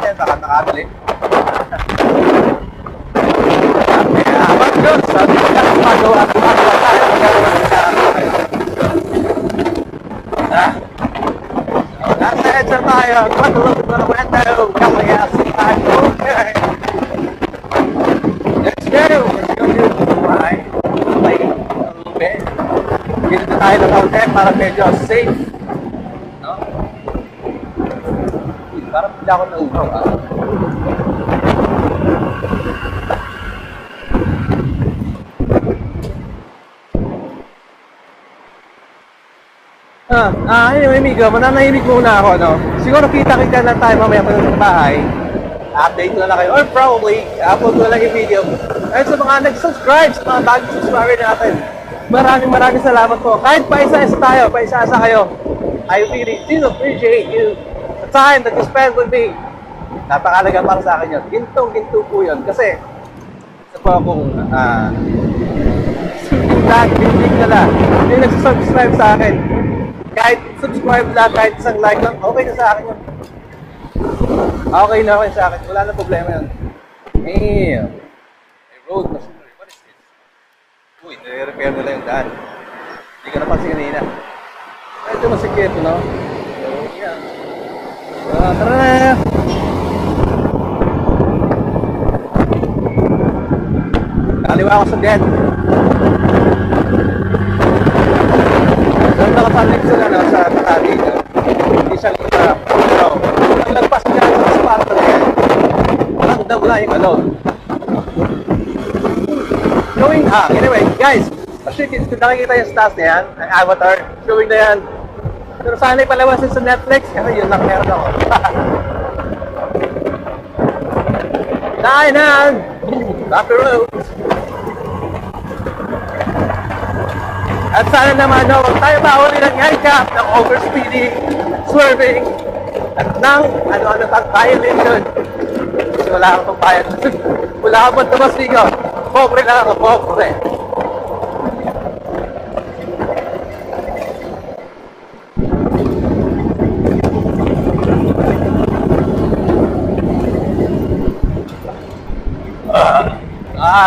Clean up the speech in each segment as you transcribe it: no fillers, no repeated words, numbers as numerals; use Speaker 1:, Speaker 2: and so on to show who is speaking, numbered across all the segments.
Speaker 1: yan, baka nakabili. Kaya, but good, sabi ko na, magawa tayo, magagawa na tayo. Nasa EDSA tayo, Guadalupe, Calayas, tayo. Okay. Let's go! Let's go do right. Play a little bit. Dito na tayo ng kaunti para medyo safe. No? Parang hindi ako nauhaw, ah. Anyway, amigo, mananahimik muna ako, no? Siguro kita-kita lang tayo mamaya pa sa bahay. Update na lang kayo. Or probably, upload na lang yung video. At sa mga nag-subscribe, sa mga bagong subscriber natin, maraming salamat po. Kahit pa-isa-isa tayo, pa-isa-isa kayo, I really do appreciate you. The time that you spend with me. Napakalaga para sa akin yun. Gintong-ginto po yun. Kasi, isa po akong, big na lang. Yung nag-subscribe sa akin. Kahit subscribe lang, kahit isang like lang, okay na sa akin yun. Okay na sa akin. Wala na problema yun. Hey, road machinery. What is this? Uy, nire-repair nila yung daan. Hindi ka napansin kanina. Medyo masikip, no? So, yeah. Tara na! Kaliwa ako sa gate. Doon nakapalig sila na sa Makati. Hindi siya nagpas niya sa spot na yan. Walang dawla yung ano. Anyway, guys, actually, kung nakikita yung stars na yan, ang avatar, showing na yan. Pero sana ipalawasin sa Netflix, kasi yun lang meron ako. Kainan! Back the road! At sana naman, no, huwag tayo mahuli ng handicap, ng overspeeding, swerving, at ng ano-ano pang violation. Kasi wala akong pagbayad. Wala akong pagtabas, Nico. Pobre lang ako, pobre.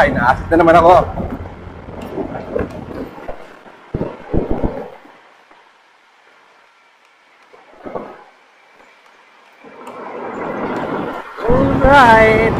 Speaker 1: Inaasit na naman ako. Alright.